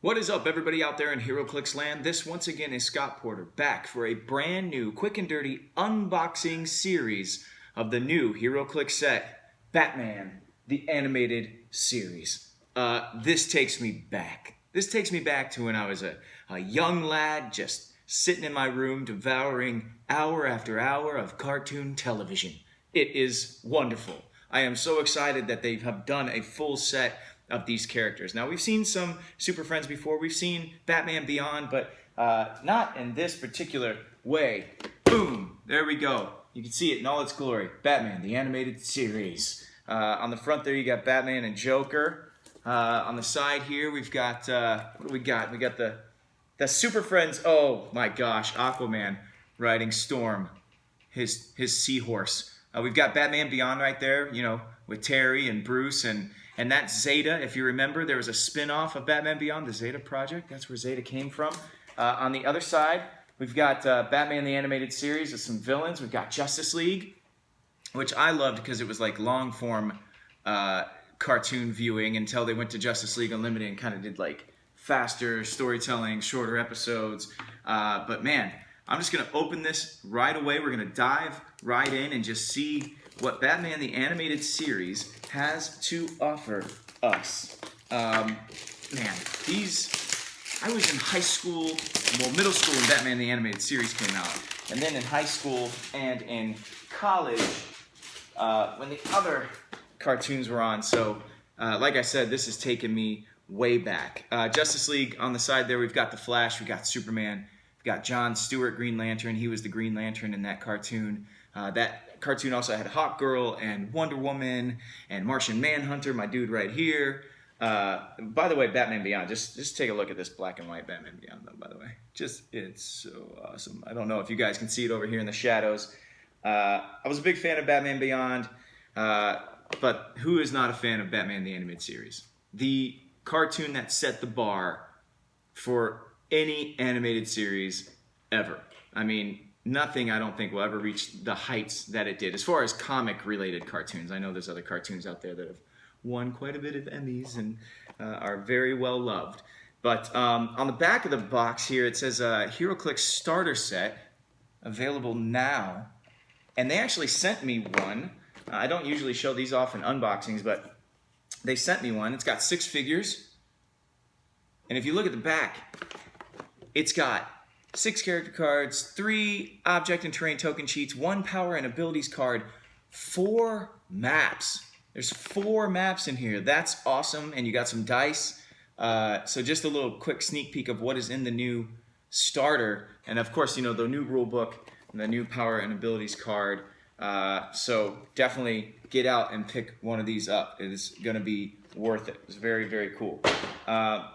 What is up, everybody out there in HeroClix land? This once again is Scott Porter back for a brand new quick and dirty unboxing series of the new HeroClix set, Batman, the animated series. This takes me back. This takes me back to when I was a young lad just sitting in my room devouring hour after hour of cartoon television. It is wonderful. I am so excited that they have done a full set of these characters. Now, we've seen some Super Friends before. We've seen Batman Beyond, but not in this particular way. Boom! There we go. You can see it in all its glory. Batman, the animated series. On the front there, you got Batman and Joker. On the side here, we've got, what do we got? We got the Super Friends. Oh, my gosh. Aquaman riding Storm, his seahorse. We've got Batman Beyond right there, you know, with Terry and Bruce and that's Zeta. If you remember, there was a spin-off of Batman Beyond, the Zeta Project. That's where Zeta came from. On the other side, we've got Batman the Animated Series with some villains. We've got Justice League, which I loved because it was like long-form cartoon viewing until they went to Justice League Unlimited and kind of did like faster storytelling, shorter episodes. But man, I'm just going to open this right away. We're going to dive right in and just see what Batman the Animated Series has to offer us. Man, I was in high school, well, middle school when Batman the Animated Series came out, and then in high school and in college when the other cartoons were on. So, like I said, this has taken me way back. Justice League on the side there, we've got the Flash, we've got Superman, we've got John Stewart, Green Lantern. He was the Green Lantern in that cartoon. That cartoon also had Hawkgirl and Wonder Woman and Martian Manhunter, my dude right here. By the way, Batman Beyond, just take a look at this black and white Batman Beyond, though, by the way. It's so awesome. I don't know if you guys can see it over here in the shadows. I was a big fan of Batman Beyond, but who is not a fan of Batman the Animated Series? The cartoon that set the bar for any animated series ever. I mean, nothing, I don't think, will ever reach the heights that it did. As far as comic-related cartoons, I know there's other cartoons out there that have won quite a bit of Emmys and are very well loved. But on the back of the box here, it says HeroClix Starter Set, available now. And they actually sent me one. I don't usually show these off in unboxings, but they sent me one. It's got 6 figures. And if you look at the back, it's got 6 character cards, 3 object and terrain token sheets, 1 power and abilities card, 4 maps. There's 4 maps in here. That's awesome. And you got some dice. So just a little quick sneak peek of what is in the new starter. And of course, you know, the new rule book and the new power and abilities card. So definitely get out and pick one of these up. It is going to be worth it. It's very, very cool.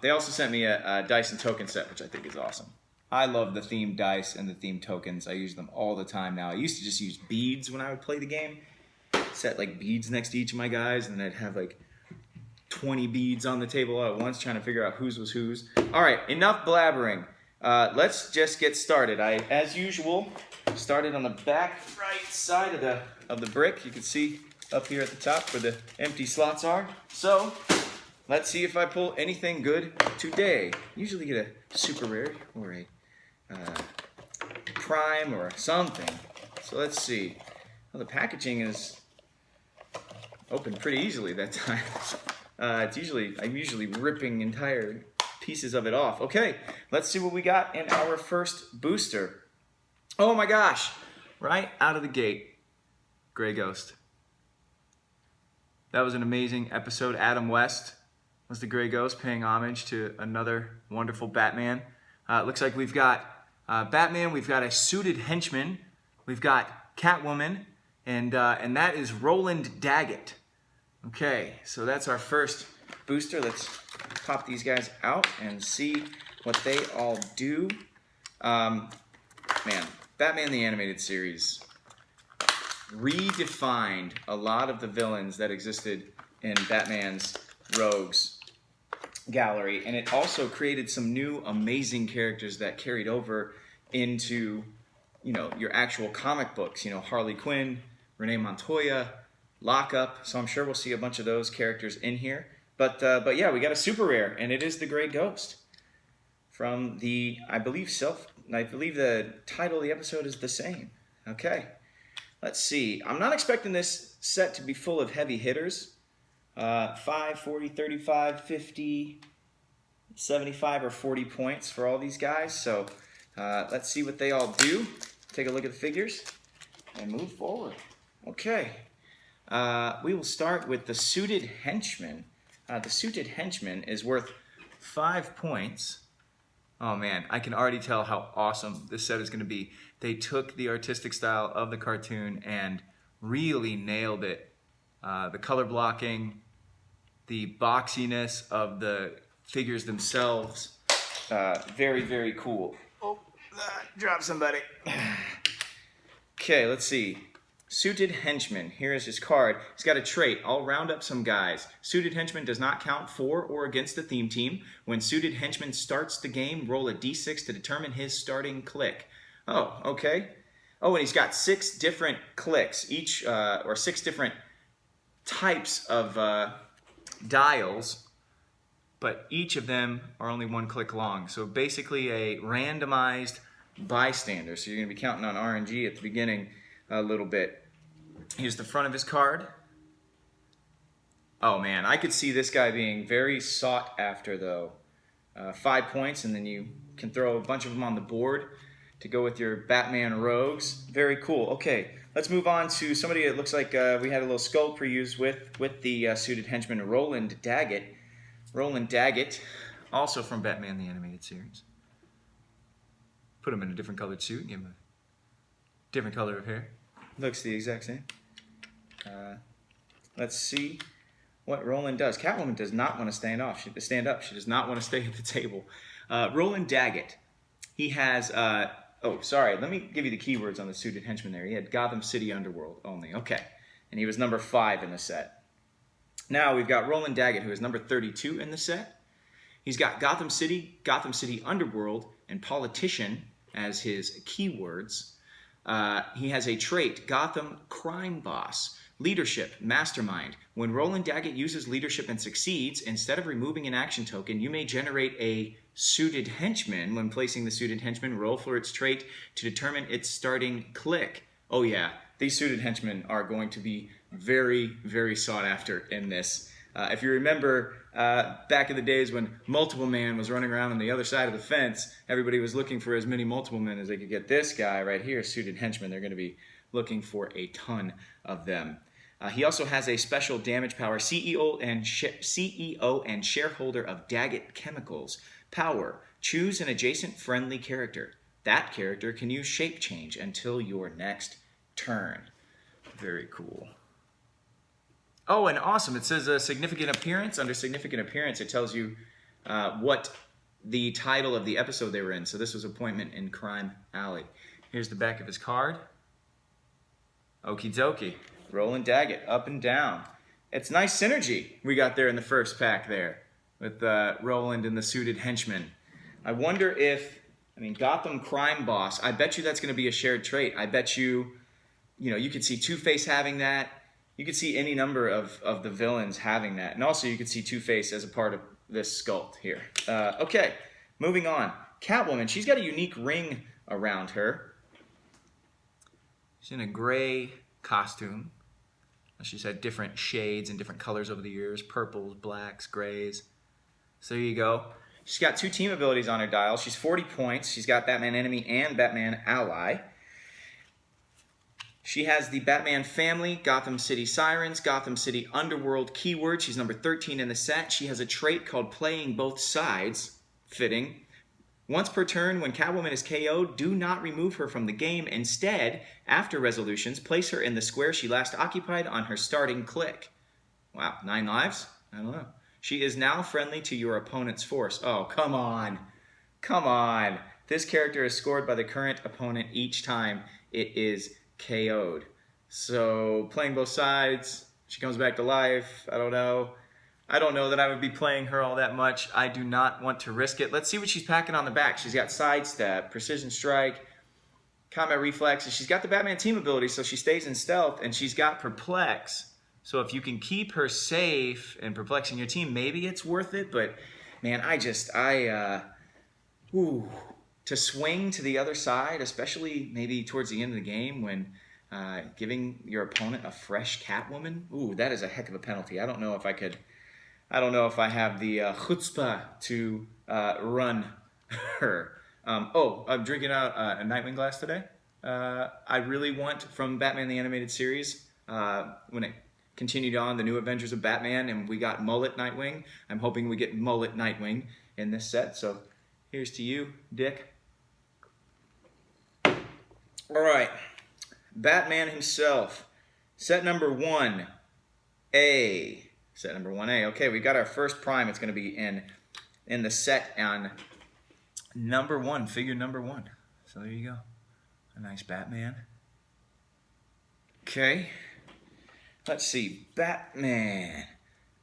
They also sent me a dice and token set, which I think is awesome. I love the themed dice and the themed tokens. I use them all the time now. I used to just use beads when I would play the game. Set like beads next to each of my guys, and I'd have like 20 beads on the table at once trying to figure out whose was whose. All right, enough blabbering. Let's just get started. I, as usual, started on the back right side of the brick. You can see up here at the top where the empty slots are. So let's see if I pull anything good today. Usually get a super rare or a prime or something. So let's see. Well, the packaging is open pretty easily that time. I'm usually ripping entire pieces of it off. Okay, let's see what we got in our first booster. Oh my gosh! Right out of the gate, Grey Ghost. That was an amazing episode. Adam West was the Grey Ghost, paying homage to another wonderful Batman. Looks like we've got Batman, we've got a suited henchman, we've got Catwoman, and that is Roland Daggett. Okay, so that's our first booster. Let's pop these guys out and see what they all do. Man, Batman the Animated Series redefined a lot of the villains that existed in Batman's Rogues gallery, and it also created some new amazing characters that carried over into, you know, your actual comic books. You know, Harley Quinn, Renee Montoya, Lockup. So I'm sure we'll see a bunch of those characters in here. But yeah, we got a super rare, and it is the Grey Ghost. from the, I believe the title of the episode is the same. Okay, let's see. I'm not expecting this set to be full of heavy hitters. 5, 40, 35, 50, 75, or 40 points for all these guys. So let's see what they all do. Take a look at the figures and move forward. Okay, we will start with the Suited Henchman. The Suited Henchman is worth 5 points. Oh man, I can already tell how awesome this set is going to be. They took the artistic style of the cartoon and really nailed it. The color blocking, the boxiness of the figures themselves, very, very cool. Oh, drop somebody. Okay, let's see. Suited Henchman. Here is his card. He's got a trait. I'll round up some guys. Suited Henchman does not count for or against the theme team. When Suited Henchman starts the game, roll a d6 to determine his starting click. Oh, okay. Oh, and he's got 6 different clicks, each, or 6 different types of dials, but each of them are only 1 click long. So basically a randomized bystander. So you're going to be counting on RNG at the beginning a little bit. Here's the front of his card. Oh man, I could see this guy being very sought after though. 5 points, and then you can throw a bunch of them on the board to go with your Batman rogues. Very cool. Okay, let's move on to somebody that looks like we had a little skull pre-use with the Suited Henchman, Roland Daggett. Roland Daggett, also from Batman the Animated Series. Put him in a different colored suit, give him a different color of hair. Looks the exact same. Let's see what Roland does. Catwoman does not want to stand up. She does not want to stay at the table. Roland Daggett. He has, oh, sorry. Let me give you the keywords on the Suited Henchman there. He had Gotham City Underworld only. Okay. And he was number 5 in the set. Now we've got Roland Daggett, who is number 32 in the set. He's got Gotham City Underworld, and Politician as his keywords. He has a trait, Gotham Crime Boss, Leadership, Mastermind. When Roland Daggett uses leadership and succeeds, instead of removing an action token, you may generate a Suited Henchman. When placing the Suited Henchman, roll for its trait to determine its starting click. Oh yeah, these Suited Henchmen are going to be very, very sought after in this. If you remember back in the days when Multiple Man was running around on the other side of the fence, everybody was looking for as many Multiple Men as they could get. This guy right here, Suited Henchman, they're going to be looking for a ton of them. He also has a special damage power, CEO and shareholder of Daggett Chemicals. Power, choose an adjacent friendly character. That character can use shape change until your next turn. Very cool. Oh, and awesome. It says a significant appearance. Under significant appearance, it tells you what the title of the episode they were in. So this was Appointment in Crime Alley. Here's the back of his card. Okie dokie. Roland Daggett, up and down. It's nice synergy we got there in the first pack there with Roland and the Suited Henchman. I wonder if, Gotham Crime Boss, I bet you that's going to be a shared trait. I bet you, you could see Two-Face having that. You could see any number of the villains having that. And also you could see Two-Face as a part of this sculpt here. Okay, moving on. Catwoman, she's got a unique ring around her. She's in a gray costume. She's had different shades and different colors over the years. Purples, blacks, grays. So there you go. She's got 2 team abilities on her dial. She's 40 points. She's got Batman Enemy and Batman Ally. She has the Batman Family, Gotham City Sirens, Gotham City Underworld keyword. She's number 13 in the set. She has a trait called Playing Both Sides. Fitting. Once per turn, when Catwoman is KO'd, do not remove her from the game. Instead, after resolutions, place her in the square she last occupied on her starting click. Wow, 9 lives? I don't know. She is now friendly to your opponent's force. Oh, come on. Come on. This character is scored by the current opponent each time it is KO'd. So, playing both sides, she comes back to life. I don't know. I don't know that I would be playing her all that much. I do not want to risk it. Let's see what she's packing on the back. She's got Sidestep, Precision Strike, Combat Reflexes. She's got the Batman team ability, so she stays in stealth, and she's got Perplex. So if you can keep her safe and perplexing your team, maybe it's worth it. But, man, Ooh, to swing to the other side, especially maybe towards the end of the game when giving your opponent a fresh Catwoman. Ooh, that is a heck of a penalty. I don't know if I could. I don't know if I have the chutzpah to run her. I'm drinking out a Nightwing glass today. I really want from Batman the Animated Series when it continued on the New Adventures of Batman and we got Mullet Nightwing. I'm hoping we get Mullet Nightwing in this set. So here's to you, Dick. All right, Batman himself. Set number 1A. Set number 1A. Okay, we got our first prime. It's going to be in the set on number 1, figure number 1. So there you go. A nice Batman. Okay. Let's see. Batman.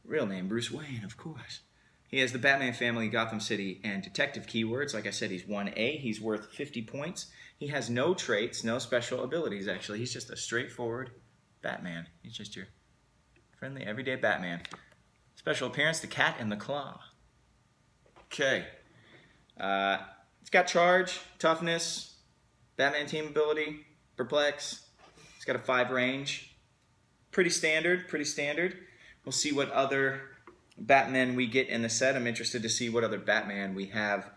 Real name, Bruce Wayne, of course. He has the Batman family, Gotham City, and detective keywords. Like I said, he's 1A. He's worth 50 points. He has no traits, no special abilities, actually. He's just a straightforward Batman. He's just your friendly, everyday Batman. Special appearance, the Cat and the Claw. Okay. It's got charge, toughness, Batman team ability, perplex. It's got a 5 range. Pretty standard, pretty standard. We'll see what other Batman we get in the set. I'm interested to see what other Batman we have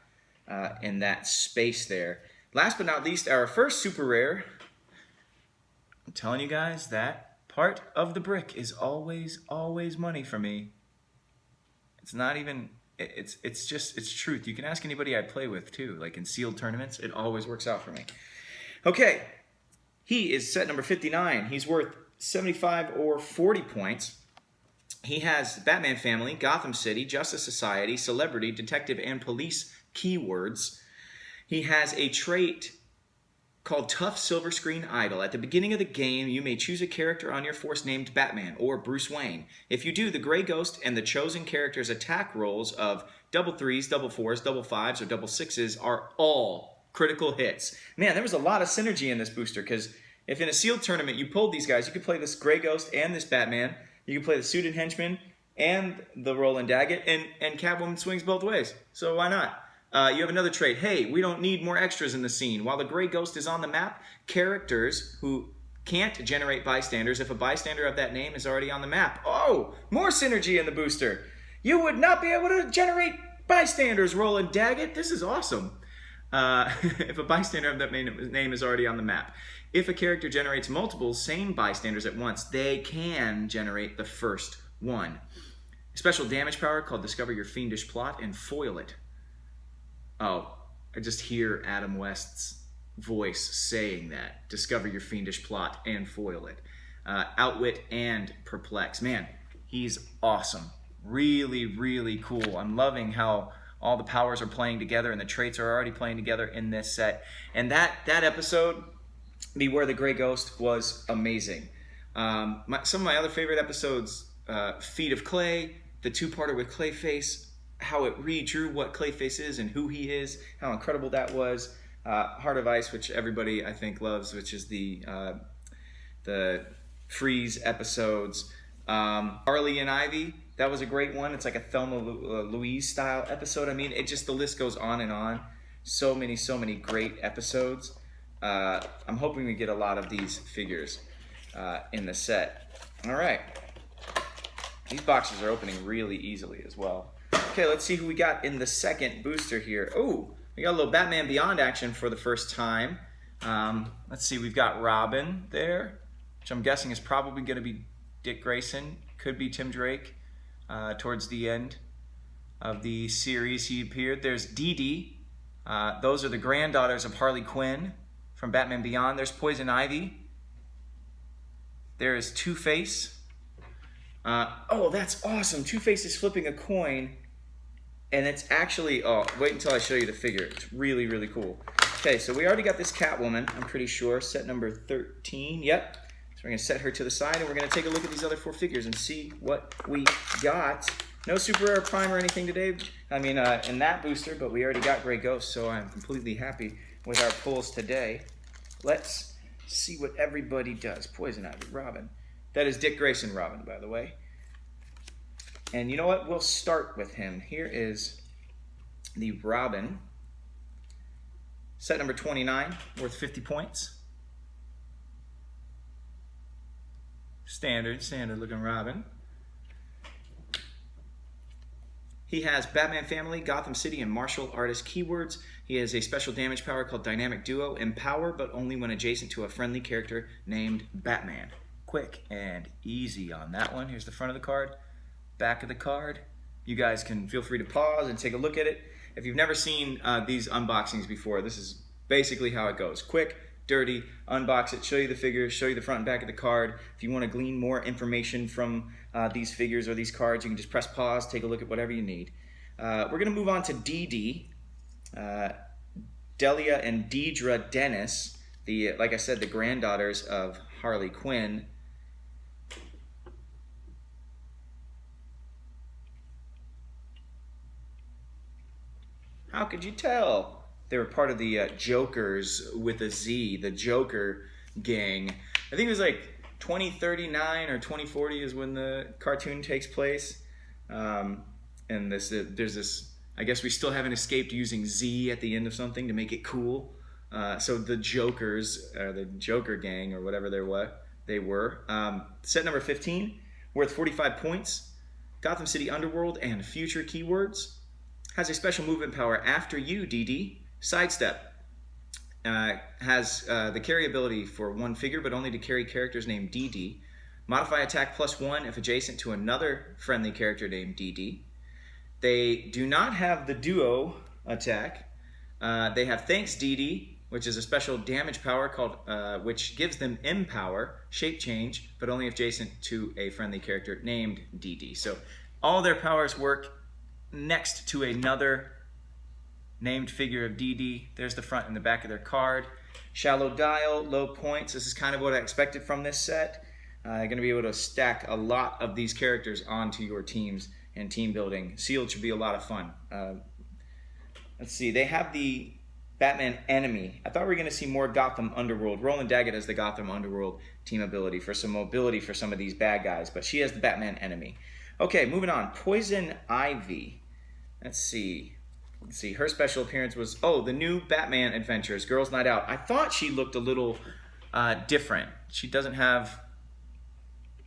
in that space there. Last but not least, our first super rare. I'm telling you guys that part of the brick is always, always money for me. It's not even, it's truth. You can ask anybody I play with too, like in sealed tournaments, it always works out for me. Okay, he is set number 59. He's worth 75 or 40 points. He has Batman family, Gotham City, Justice Society, celebrity, detective, and police keywords. He has a trait called Tough Silver Screen Idol. At the beginning of the game, you may choose a character on your force named Batman or Bruce Wayne. If you do, the Gray Ghost and the chosen character's attack rolls of double 3s, double 4s, double 5s, or double 6s are all critical hits. Man, there was a lot of synergy in this booster because if in a sealed tournament you pulled these guys, you could play this Gray Ghost and this Batman. You could play the suited Henchman and the Roland Daggett, and Catwoman swings both ways. So why not? You have another trait. Hey, we don't need more extras in the scene. While the Gray Ghost is on the map, characters who can't generate bystanders if a bystander of that name is already on the map. Oh, more synergy in the booster. You would not be able to generate bystanders, Roland Daggett. This is awesome. If a bystander of that name is already on the map. If a character generates multiple same bystanders at once, they can generate the first one. A special damage power called Discover Your Fiendish Plot and Foil It. Oh, I just hear Adam West's voice saying that. Discover your fiendish plot and foil it. Outwit and perplex. Man, he's awesome. Really, really cool. I'm loving how all the powers are playing together and the traits are already playing together in this set. And that episode, Beware the Gray Ghost, was amazing. Some of my other favorite episodes, Feet of Clay, the two-parter with Clayface, how it redrew what Clayface is and who he is, how incredible that was. Heart of Ice, which everybody I think loves, which is the Freeze episodes. Harley and Ivy, that was a great one. It's like a Thelma Louise style episode. I mean, the list goes on and on. So many great episodes. I'm hoping we get a lot of these figures in the set. All right. These boxes are opening really easily as well. Okay, let's see who we got in the second booster here. Oh, we got a little Batman Beyond action for the first time. Let's see, we've got Robin there, which I'm guessing is probably going to be Dick Grayson. Could be Tim Drake towards the end of the series he appeared. There's Dee Dee. Those are the granddaughters of Harley Quinn from Batman Beyond. There's Poison Ivy. There is Two-Face. Oh, that's awesome. Two-Face is flipping a coin. And it's actually, oh, wait until I show you the figure. It's really, really cool. Okay, so we already got this Catwoman, I'm pretty sure. Set number 13, yep. So we're going to set her to the side, and we're going to take a look at these other 4 figures and see what we got. No super rare prime or anything today. I mean, in that booster, but we already got Gray Ghost, so I'm completely happy with our pulls today. Let's see what everybody does. Poison Ivy, Robin. That is Dick Grayson Robin, by the way. And you know what? We'll start with him. Here is the Robin. Set number 29, worth 50 points. Standard looking Robin. He has Batman Family, Gotham City, and Martial Artist keywords. He has a special damage power called Dynamic Duo. Empower, but only when adjacent to a friendly character named Batman. Quick and easy on that one. Here's the front of the card, back of the card. You guys can feel free to pause and take a look at it. If you've never seen these unboxings before, this is basically how it goes. Quick, dirty, unbox it, show you the figures, show you the front and back of the card. If you want to glean more information from these figures or these cards, you can just press pause, take a look at whatever you need. We're going to move on to DD, Delia and Deidre Dennis, like I said, the granddaughters of Harley Quinn. How could you tell? They were part of the Jokers with a Z, the Joker gang. I think it was like 2039 or 2040 is when the cartoon takes place. And there's this, I guess we still haven't escaped using Z at the end of something to make it cool. So the Jokers, or the Joker gang, or whatever they were. Set number 15, worth 45 points. Gotham City Underworld and Future keywords. Has a special movement power after you, DD. Sidestep. Has the carry ability for one figure, but only to carry characters named DD. Modify attack +1 if adjacent to another friendly character named DD. They do not have the duo attack. They have Thanks DD, which is a special damage power called, which gives them Empower, shape change, but only if adjacent to a friendly character named DD. So all their powers work next to another named figure of DD. There's the front and the back of their card. Shallow dial, low points. This is kind of what I expected from this set. You're going to be able to stack a lot of these characters onto your teams and team building. Sealed should be a lot of fun. Let's see. They have the Batman Enemy. I thought we were going to see more Gotham Underworld. Roland Daggett has the Gotham Underworld team ability for some mobility for some of these bad guys, but she has the Batman Enemy. Okay, moving on. Poison Ivy. Let's see. Her special appearance was, the new Batman Adventures, Girls Night Out. I thought she looked a little different. She doesn't have,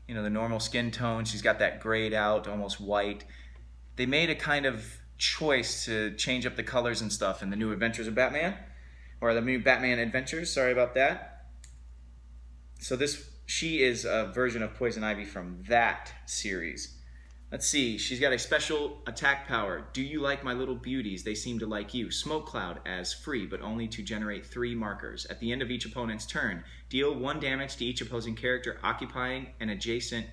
the normal skin tone. She's got that grayed out, almost white. They made a kind of choice to change up the colors and stuff in the new Adventures of Batman, or the new Batman Adventures. Sorry about that. So she is a version of Poison Ivy from that series. Let's see, she's got a special attack power. Do you like my little beauties? They seem to like you. Smoke Cloud as free, but only to generate 3 markers. At the end of each opponent's turn, deal 1 damage to each opposing character occupying an adjacent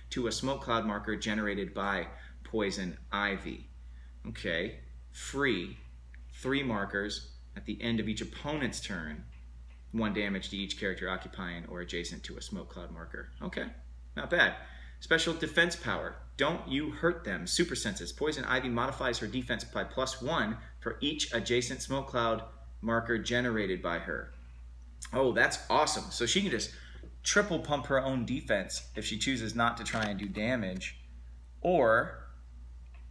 to a Smoke Cloud marker generated by Poison Ivy. Okay, free, 3 markers at the end of each opponent's turn. 1 damage to each character occupying or adjacent to a Smoke Cloud marker. Okay, not bad. Special defense power. Don't you hurt them. Super senses. Poison Ivy modifies her defense by +1 for each adjacent Smoke Cloud marker generated by her. Oh, that's awesome. So she can just triple pump her own defense if she chooses not to try and do damage, or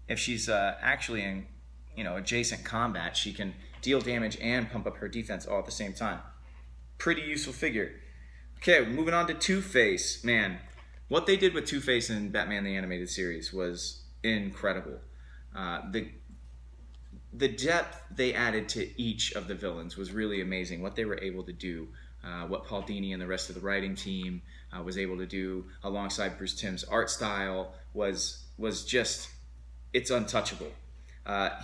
if she's actually in adjacent combat, she can deal damage and pump up her defense all at the same time. Pretty useful figure. Okay, moving on to Two-Face. Man, what they did with Two-Face in Batman the Animated Series was incredible. The depth they added to each of the villains was really amazing. What they were able to do, what Paul Dini and the rest of the writing team was able to do alongside Bruce Timm's art style was just, it's untouchable.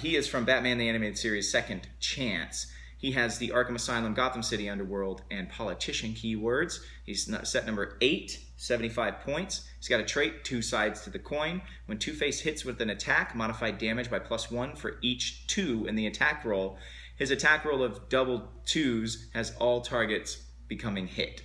He is from Batman the Animated Series' Second Chance. He has the Arkham Asylum, Gotham City Underworld, and Politician keywords. He's set number 8, 75 points. He's got a trait, 2 sides to the coin. When Two-Face hits with an attack, modified damage by +1 for each 2 in the attack roll. His attack roll of double 2s has all targets becoming hit.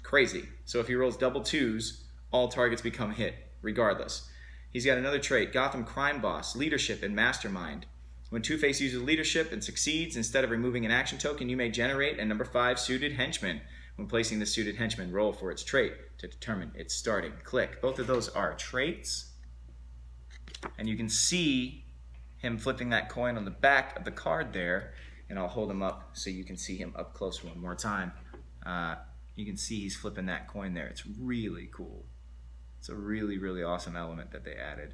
Crazy. So if he rolls double 2s, all targets become hit, regardless. He's got another trait, Gotham Crime Boss, Leadership, and Mastermind. When Two-Face uses leadership and succeeds, instead of removing an action token, you may generate a number 5 suited henchman. When placing the suited henchman, roll for its trait to determine its starting click. Both of those are traits. And you can see him flipping that coin on the back of the card there. and I'll hold him up so you can see him up close one more time. You can see he's flipping that coin there. It's really cool. It's a really, really awesome element that they added.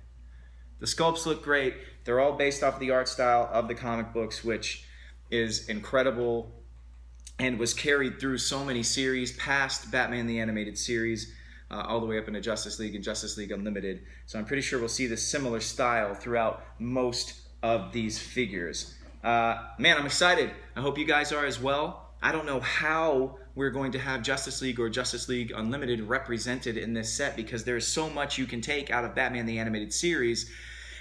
The sculpts look great. They're all based off the art style of the comic books, which is incredible and was carried through so many series past Batman the Animated Series, all the way up into Justice League and Justice League Unlimited. So I'm pretty sure we'll see this similar style throughout most of these figures. Man, I'm excited. I hope you guys are as well. I don't know how we're going to have Justice League or Justice League Unlimited represented in this set, because there's so much you can take out of Batman the Animated Series.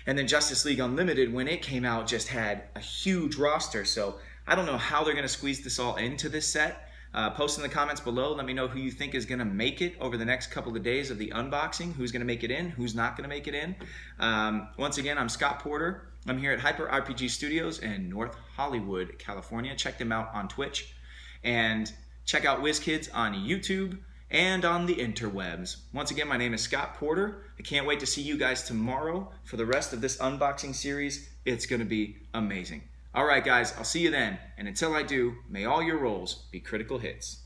And then Justice League Unlimited, when it came out, just had a huge roster. So I don't know how they're going to squeeze this all into this set. Post in the comments below. Let me know who you think is going to make it over the next couple of days of the unboxing. Who's going to make it in? Who's not going to make it in? Once again, I'm Scott Porter. I'm here at Hyper RPG Studios in North Hollywood, California. Check them out on Twitch. And check out WizKids on YouTube and on the interwebs. Once again, my name is Scott Porter. I can't wait to see you guys tomorrow for the rest of this unboxing series. It's going to be amazing. All right, guys, I'll see you then. And until I do, may all your rolls be critical hits.